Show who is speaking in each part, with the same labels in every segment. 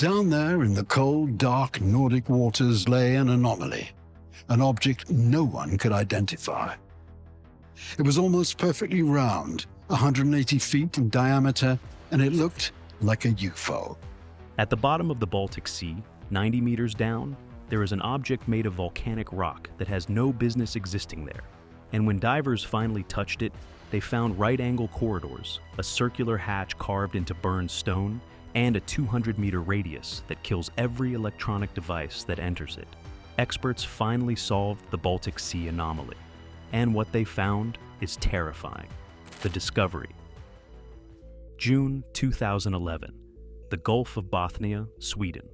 Speaker 1: Down there in the cold, dark Nordic waters lay an anomaly, an object no one could identify. It was almost perfectly round, 180 feet in diameter, and it looked like a UFO.
Speaker 2: At the bottom of the Baltic Sea, 90 meters down, there is an object made of volcanic rock that has no business existing there. And when divers finally touched it, they found right-angle corridors, a circular hatch carved into burned stone, and a 200-meter radius that kills every electronic device that enters it. Experts finally solved the Baltic Sea anomaly. And what they found is terrifying. The discovery. June 2011. The Gulf of Bothnia, Sweden.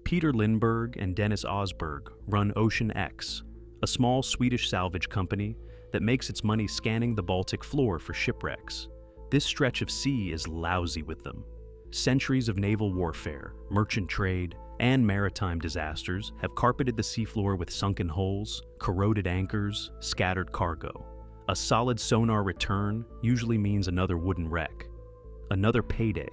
Speaker 2: Peter Lindberg and Dennis Osberg run Ocean X, a small Swedish salvage company that makes its money scanning the Baltic floor for shipwrecks. This stretch of sea is lousy with them. Centuries of naval warfare, merchant trade, and maritime disasters have carpeted the seafloor with sunken holes, corroded anchors, scattered cargo. A solid sonar return usually means another wooden wreck. Another payday.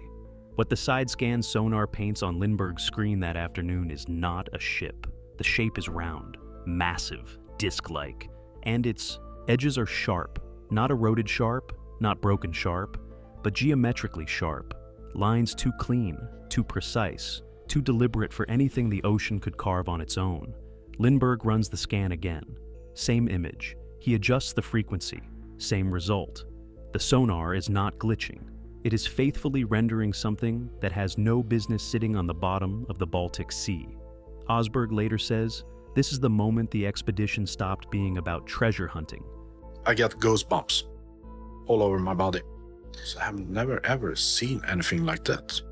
Speaker 2: What the side-scan sonar paints on Lindbergh's screen that afternoon is not a ship. The shape is round, massive, disc-like, and its edges are sharp. Not eroded sharp, not broken sharp, but geometrically sharp. Lines too clean, too precise, too deliberate for anything the ocean could carve on its own. Lindbergh runs the scan again. Same image. He adjusts the frequency. Same result. The sonar is not glitching. It is faithfully rendering something that has no business sitting on the bottom of the Baltic Sea. Osberg later says, "This is the moment the expedition stopped being about treasure hunting."
Speaker 3: I get goosebumps all over my body. I have never ever seen anything like that.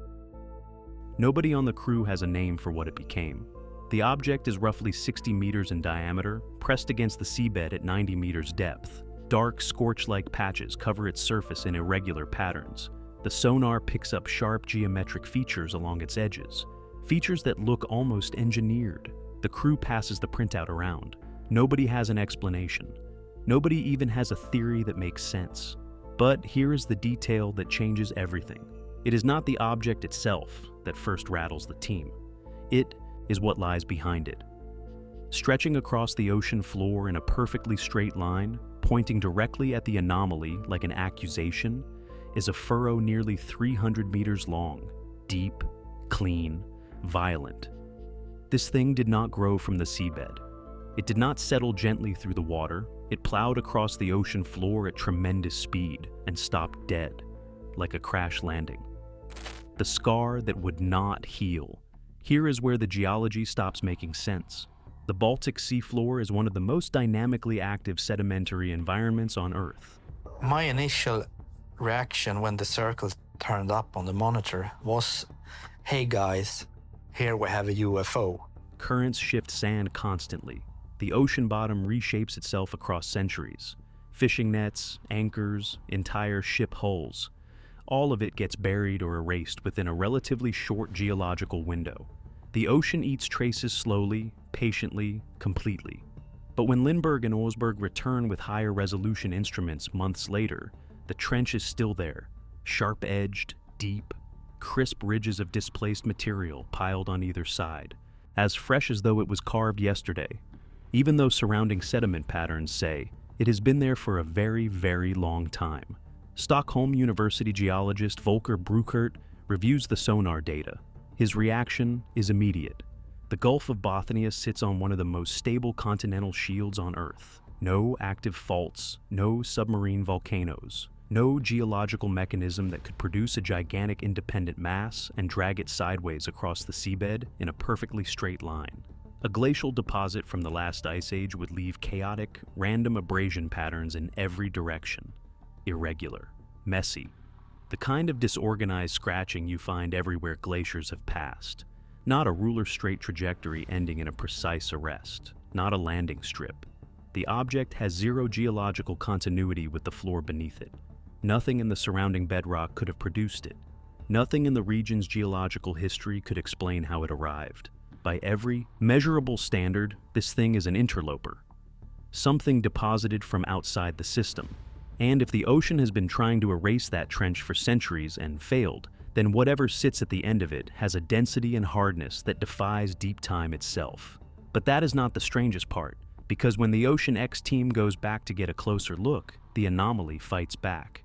Speaker 2: Nobody on the crew has a name for what it became. The object is roughly 60 meters in diameter, pressed against the seabed at 90 meters depth. Dark, scorch-like patches cover its surface in irregular patterns. The sonar picks up sharp geometric features along its edges, features that look almost engineered. The crew passes the printout around. Nobody has an explanation. Nobody even has a theory that makes sense. But here is the detail that changes everything. It is not the object itself that first rattles the team. It is what lies behind it. Stretching across the ocean floor in a perfectly straight line, pointing directly at the anomaly like an accusation, is a furrow nearly 300 meters long, deep, clean, violent. This thing did not grow from the seabed. It did not settle gently through the water. It plowed across the ocean floor at tremendous speed and stopped dead, like a crash landing. The scar that would not heal. Here is where the geology stops making sense. The Baltic Sea floor is one of the most dynamically active sedimentary environments on Earth.
Speaker 4: My initial reaction when the circle turned up on the monitor was, "Hey guys, here we have a UFO."
Speaker 2: Currents shift sand constantly. The ocean bottom reshapes itself across centuries. Fishing nets, anchors, entire ship hulls. All of it gets buried or erased within a relatively short geological window. The ocean eats traces slowly, patiently, completely. But when Lindbergh and Osberg return with higher resolution instruments months later, the trench is still there, sharp-edged, deep, crisp ridges of displaced material piled on either side, as fresh as though it was carved yesterday. Even though surrounding sediment patterns say it has been there for a very, very long time. Stockholm University geologist Volker Bruckert reviews the sonar data. His reaction is immediate. The Gulf of Bothnia sits on one of the most stable continental shields on Earth. No active faults, no submarine volcanoes, no geological mechanism that could produce a gigantic independent mass and drag it sideways across the seabed in a perfectly straight line. A glacial deposit from the last ice age would leave chaotic, random abrasion patterns in every direction. Irregular, messy, the kind of disorganized scratching you find everywhere glaciers have passed. Not a ruler-straight trajectory ending in a precise arrest, not a landing strip. The object has zero geological continuity with the floor beneath it. Nothing in the surrounding bedrock could have produced it. Nothing in the region's geological history could explain how it arrived. By every measurable standard, this thing is an interloper. Something deposited from outside the system. And if the ocean has been trying to erase that trench for centuries and failed, then whatever sits at the end of it has a density and hardness that defies deep time itself. But that is not the strangest part, because when the Ocean X team goes back to get a closer look, the Anomaly fights back.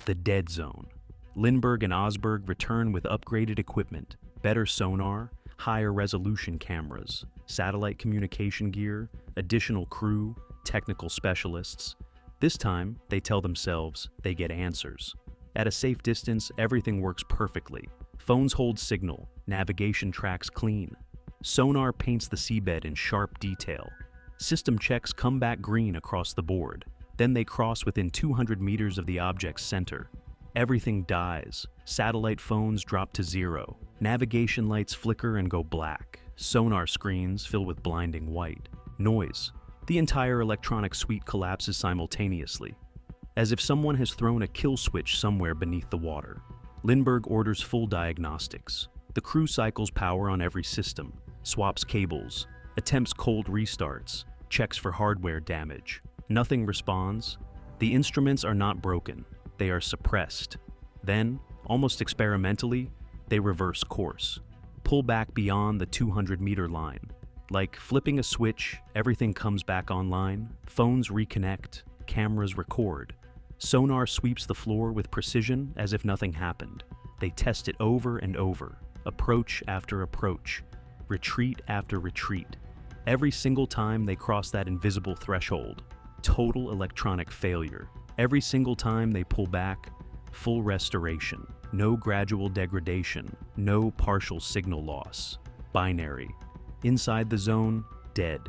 Speaker 2: The dead zone. Lindbergh and Osberg return with upgraded equipment, better sonar, higher resolution cameras, satellite communication gear, additional crew, technical specialists. This time, they tell themselves they get answers. At a safe distance, everything works perfectly. Phones hold signal, navigation tracks clean. Sonar paints the seabed in sharp detail. System checks come back green across the board. Then they cross within 200 meters of the object's center. Everything dies. Satellite phones drop to zero. Navigation lights flicker and go black. Sonar screens fill with blinding white. Noise. The entire electronic suite collapses simultaneously, as if someone has thrown a kill switch somewhere beneath the water. Lindbergh orders full diagnostics. The crew cycles power on every system, swaps cables, attempts cold restarts, checks for hardware damage. Nothing responds. The instruments are not broken. They are suppressed. Then, almost experimentally, they reverse course, pull back beyond the 200-meter line. Like flipping a switch, everything comes back online, phones reconnect, cameras record. Sonar sweeps the floor with precision as if nothing happened. They test it over and over, approach after approach, retreat after retreat. Every single time they cross that invisible threshold, total electronic failure. Every single time they pull back, full restoration. No gradual degradation, no partial signal loss. Binary. Inside the zone, dead.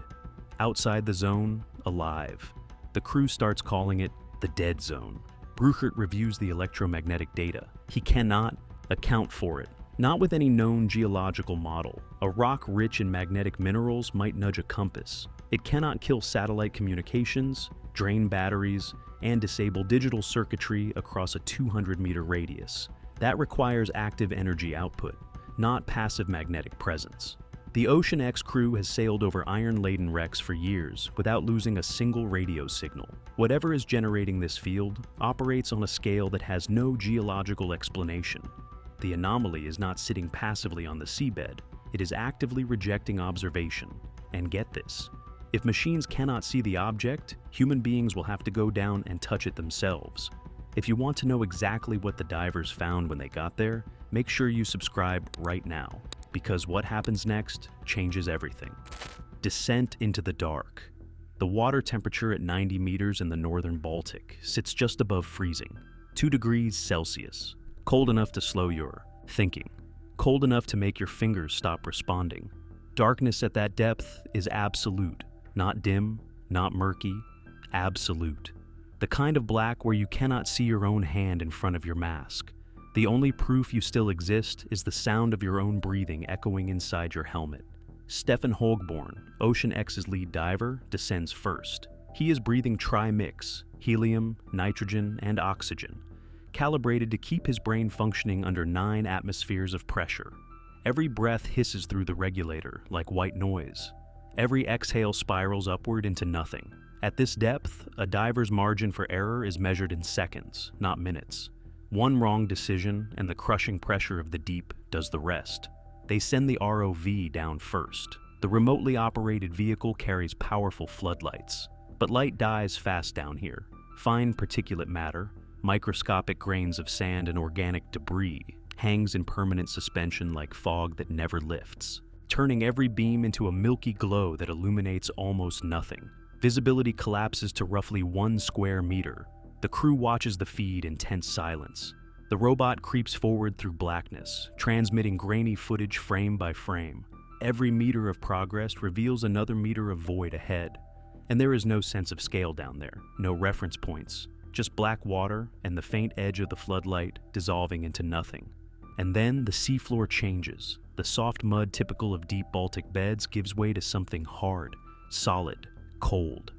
Speaker 2: Outside the zone, alive. The crew starts calling it the dead zone. Bruchert reviews the electromagnetic data. He cannot account for it. Not with any known geological model. A rock rich in magnetic minerals might nudge a compass. It cannot kill satellite communications, drain batteries, and disable digital circuitry across a 200-meter radius. That requires active energy output, not passive magnetic presence. The Ocean X crew has sailed over iron-laden wrecks for years without losing a single radio signal. Whatever is generating this field operates on a scale that has no geological explanation. The Anomaly is not sitting passively on the seabed. It is actively rejecting observation. And get this, if machines cannot see the object, human beings will have to go down and touch it themselves. If you want to know exactly what the divers found when they got there, make sure you subscribe right now, because what happens next changes everything. Descent into the dark. The water temperature at 90 meters in the northern Baltic sits just above freezing, 2 degrees Celsius. Cold enough to slow your thinking. Cold enough to make your fingers stop responding. Darkness at that depth is absolute, not dim, not murky, absolute. The kind of black where you cannot see your own hand in front of your mask. The only proof you still exist is the sound of your own breathing echoing inside your helmet. Stefan Holgborn, Ocean X's lead diver, descends first. He is breathing tri-mix, helium, nitrogen, and oxygen, calibrated to keep his brain functioning under 9 atmospheres of pressure. Every breath hisses through the regulator like white noise. Every exhale spirals upward into nothing. At this depth, a diver's margin for error is measured in seconds, not minutes. One wrong decision and the crushing pressure of the deep does the rest. They send the ROV down first. The remotely operated vehicle carries powerful floodlights. But light dies fast down here. Fine particulate matter, microscopic grains of sand and organic debris, hangs in permanent suspension like fog that never lifts, turning every beam into a milky glow that illuminates almost nothing. Visibility collapses to roughly 1 square meter. The crew watches the feed in tense silence. The robot creeps forward through blackness, transmitting grainy footage frame by frame. Every meter of progress reveals another meter of void ahead. And there is no sense of scale down there, no reference points, just black water and the faint edge of the floodlight dissolving into nothing. And then the seafloor changes. The soft mud typical of deep Baltic beds gives way to something hard, solid, cold.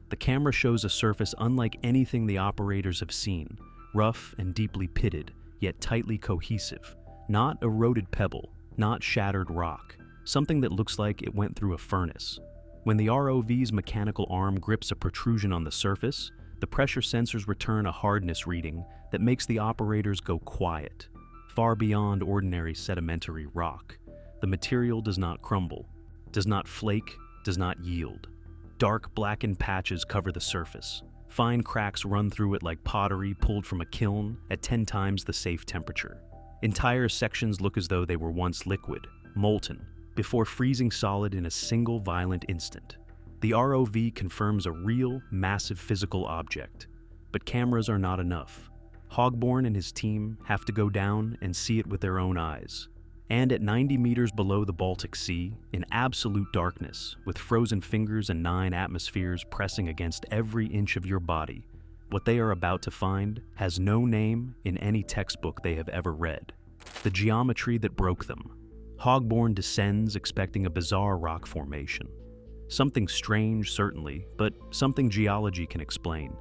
Speaker 2: The camera shows a surface unlike anything the operators have seen, rough and deeply pitted, yet tightly cohesive. Not eroded pebble, not shattered rock, something that looks like it went through a furnace. When the ROV's mechanical arm grips a protrusion on the surface, the pressure sensors return a hardness reading that makes the operators go quiet. far beyond ordinary sedimentary rock. The material does not crumble, does not flake, does not yield. Dark blackened patches cover the surface. Fine cracks run through it like pottery pulled from a kiln at 10 times the safe temperature. Entire sections look as though they were once liquid, molten, before freezing solid in a single violent instant. The ROV confirms a real, massive physical object, but cameras are not enough. Hogborn and his team have to go down and see it with their own eyes. And at 90 meters below the Baltic Sea, in absolute darkness, with frozen fingers and 9 atmospheres pressing against every inch of your body, what they are about to find has no name in any textbook they have ever read. The geometry that broke them. Hogborn descends expecting a bizarre rock formation. Something strange, certainly, but something geology can explain.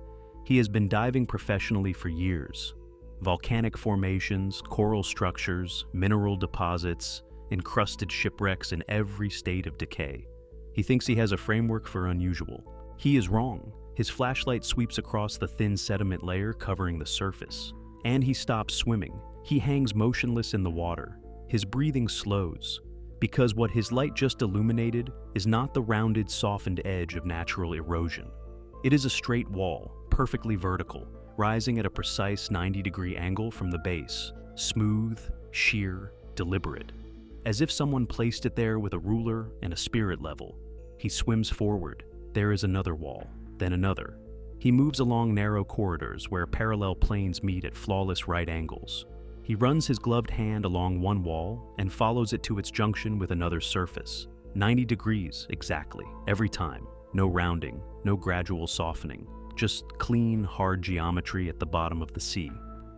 Speaker 2: He has been diving professionally for years. Volcanic formations, coral structures, mineral deposits, encrusted shipwrecks in every state of decay. He thinks he has a framework for unusual. He is wrong. His flashlight sweeps across the thin sediment layer covering the surface. And he stops swimming. He hangs motionless in the water. His breathing slows, because what his light just illuminated is not the rounded, softened edge of natural erosion. It is a straight wall, perfectly vertical, rising at a precise 90-degree angle from the base, smooth, sheer, deliberate. As if someone placed it there with a ruler and a spirit level. He swims forward. There is another wall, then another. He moves along narrow corridors where parallel planes meet at flawless right angles. He runs his gloved hand along one wall and follows it to its junction with another surface. 90 degrees, exactly, every time. No rounding, no gradual softening. Just clean, hard geometry at the bottom of the sea.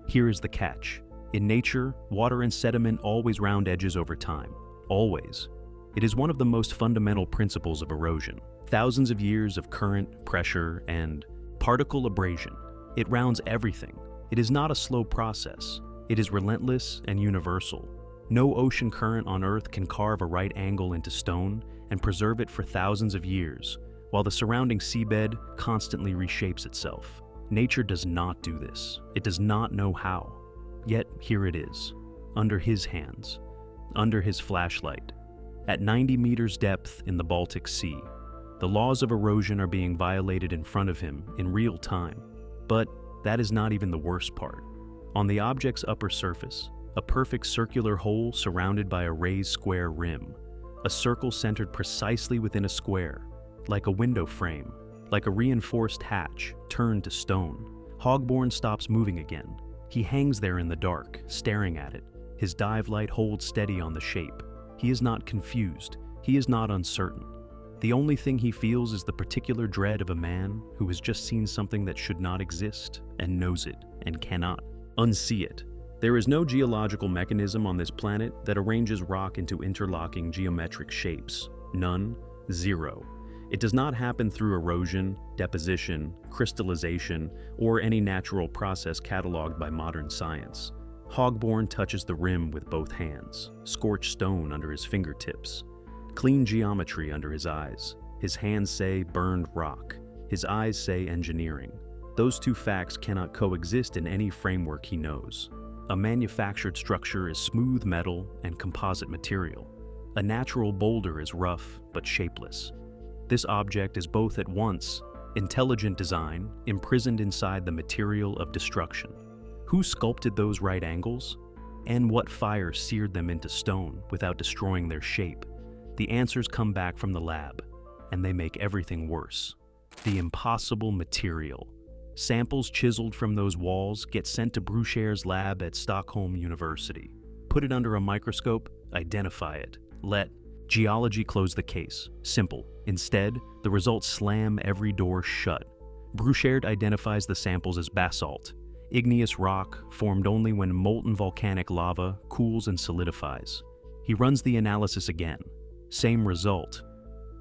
Speaker 2: Here is the catch. In nature, water and sediment always round edges over time. Always. It is one of the most fundamental principles of erosion. Thousands of years of current, pressure, and particle abrasion. It rounds everything. It is not a slow process. It is relentless and universal. No ocean current on Earth can carve a right angle into stone and preserve it for thousands of years, while the surrounding seabed constantly reshapes itself. Nature does not do this. It does not know how. Yet here it is, under his hands, under his flashlight. At 90 meters depth in the Baltic Sea, the laws of erosion are being violated in front of him in real time. But that is not even the worst part. On the object's upper surface, a perfect circular hole surrounded by a raised square rim, a circle centered precisely within a square, like a window frame, like a reinforced hatch turned to stone. Hogborn stops moving again. He hangs there in the dark, staring at it. His dive light holds steady on the shape. He is not confused. He is not uncertain. The only thing he feels is the particular dread of a man who has just seen something that should not exist and knows it and cannot unsee it. There is no geological mechanism on this planet that arranges rock into interlocking geometric shapes. None. Zero. It does not happen through erosion, deposition, crystallization, or any natural process cataloged by modern science. Hogborn touches the rim with both hands, scorched stone under his fingertips, clean geometry under his eyes. His hands say burned rock. His eyes say engineering. Those two facts cannot coexist in any framework he knows. A manufactured structure is smooth metal and composite material. A natural boulder is rough but shapeless. This object is both at once intelligent design imprisoned inside the material of destruction. Who sculpted those right angles? And what fire seared them into stone without destroying their shape? The answers come back from the lab, and they make everything worse. The impossible material. Samples chiseled from those walls get sent to Brucher's lab at Stockholm University. Put it under a microscope, identify it. Let geology close the case. Simple. Instead, the results slam every door shut. Brucher identifies the samples as basalt, igneous rock formed only when molten volcanic lava cools and solidifies. He runs the analysis again. Same result.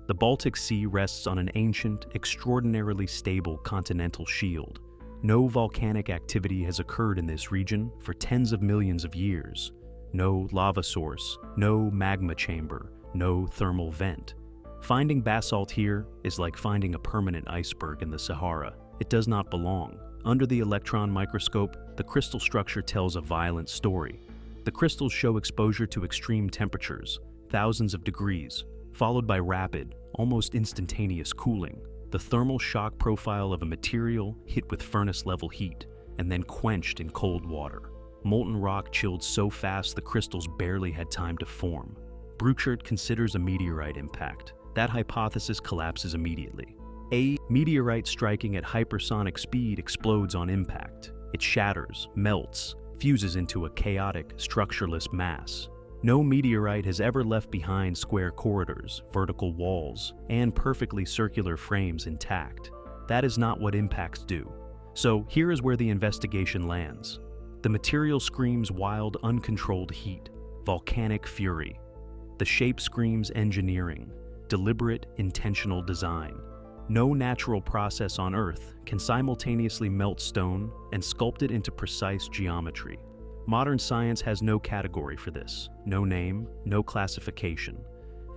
Speaker 2: The Baltic Sea rests on an ancient, extraordinarily stable continental shield. No volcanic activity has occurred in this region for tens of millions of years. No lava source, no magma chamber, no thermal vent. Finding basalt here is like finding a permanent iceberg in the Sahara. It does not belong. Under the electron microscope, the crystal structure tells a violent story. The crystals show exposure to extreme temperatures, thousands of degrees, followed by rapid, almost instantaneous cooling. The thermal shock profile of a material hit with furnace-level heat and then quenched in cold water. Molten rock chilled so fast the crystals barely had time to form. Bruchert considers a meteorite impact. That hypothesis collapses immediately. A meteorite striking at hypersonic speed explodes on impact. It shatters, melts, fuses into a chaotic, structureless mass. No meteorite has ever left behind square corridors, vertical walls, and perfectly circular frames intact. That is not what impacts do. So here is where the investigation lands. The material screams wild, uncontrolled heat, volcanic fury. The shape screams engineering, deliberate, intentional design. No natural process on Earth can simultaneously melt stone and sculpt it into precise geometry. Modern science has no category for this, no name, no classification.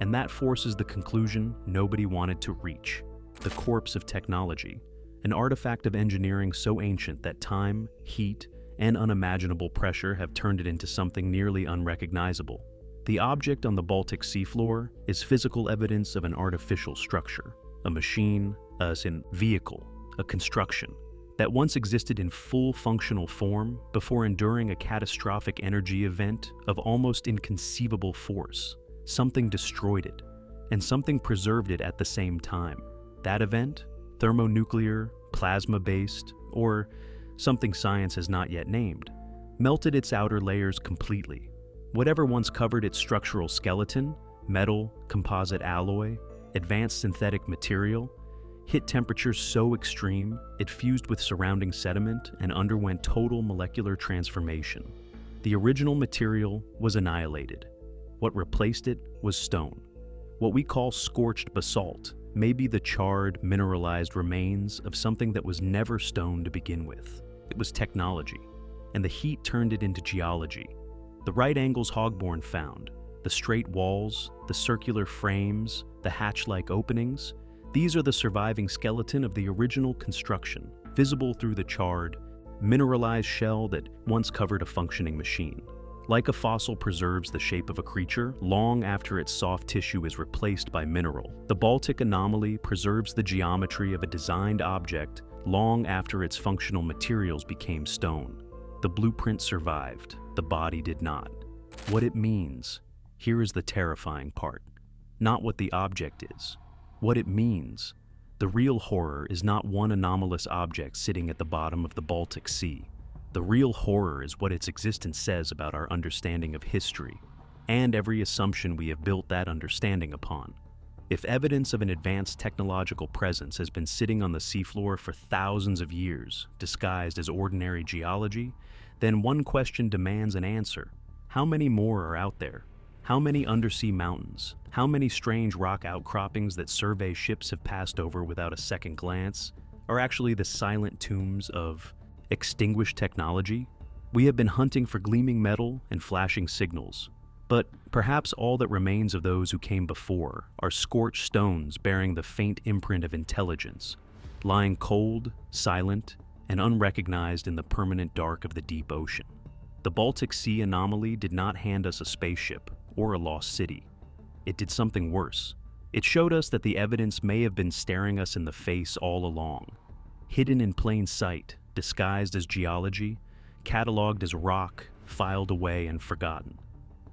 Speaker 2: And that forces the conclusion nobody wanted to reach: the corpse of technology, an artifact of engineering so ancient that time, heat, and unimaginable pressure have turned it into something nearly unrecognizable. The object on the Baltic Sea floor is physical evidence of an artificial structure, a machine, as in vehicle, a construction, that once existed in full functional form before enduring a catastrophic energy event of almost inconceivable force. Something destroyed it, and something preserved it at the same time. That event, thermonuclear, plasma-based, or something science has not yet named, melted its outer layers completely. Whatever once covered its structural skeleton, metal, composite alloy, advanced synthetic material, hit temperatures so extreme it fused with surrounding sediment and underwent total molecular transformation. The original material was annihilated. What replaced it was stone. What we call scorched basalt may be the charred, mineralized remains of something that was never stone to begin with. It was technology, and the heat turned it into geology. The right angles Hogborn found, the straight walls, the circular frames, the hatch-like openings, these are the surviving skeleton of the original construction, visible through the charred, mineralized shell that once covered a functioning machine. Like a fossil preserves the shape of a creature long after its soft tissue is replaced by mineral, the Baltic anomaly preserves the geometry of a designed object long after its functional materials became stone. The blueprint survived, the body did not. What it means, here is the terrifying part. Not what the object is, what it means. The real horror is not one anomalous object sitting at the bottom of the Baltic Sea. The real horror is what its existence says about our understanding of history, and every assumption we have built that understanding upon. If evidence of an advanced technological presence has been sitting on the seafloor for thousands of years, disguised as ordinary geology, then one question demands an answer. How many more are out there? How many undersea mountains? How many strange rock outcroppings that survey ships have passed over without a second glance are actually the silent tombs of extinguished technology? We have been hunting for gleaming metal and flashing signals, but perhaps all that remains of those who came before are scorched stones bearing the faint imprint of intelligence, lying cold, silent, and unrecognized in the permanent dark of the deep ocean. The Baltic Sea anomaly did not hand us a spaceship or a lost city. It did something worse. It showed us that the evidence may have been staring us in the face all along, hidden in plain sight, disguised as geology, cataloged as rock, filed away and forgotten.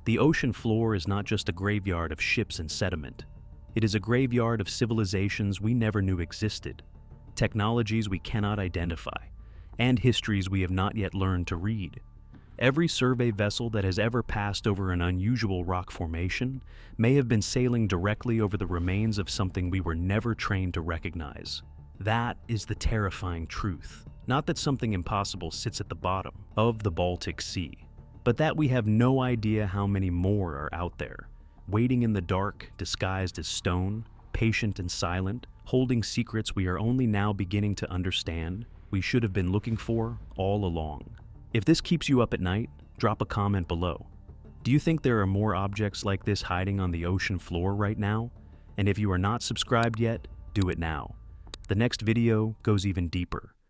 Speaker 2: The ocean floor is not just a graveyard of ships and sediment. It is a graveyard of civilizations we never knew existed, technologies we cannot identify, and histories we have not yet learned to read. Every survey vessel that has ever passed over an unusual rock formation may have been sailing directly over the remains of something we were never trained to recognize. That is the terrifying truth. Not that something impossible sits at the bottom of the Baltic Sea, but that we have no idea how many more are out there, waiting in the dark, disguised as stone, patient and silent, holding secrets we are only now beginning to understand, we should have been looking for all along. If this keeps you up at night, drop a comment below. Do you think there are more objects like this hiding on the ocean floor right now? And if you are not subscribed yet, do it now. The next video goes even deeper.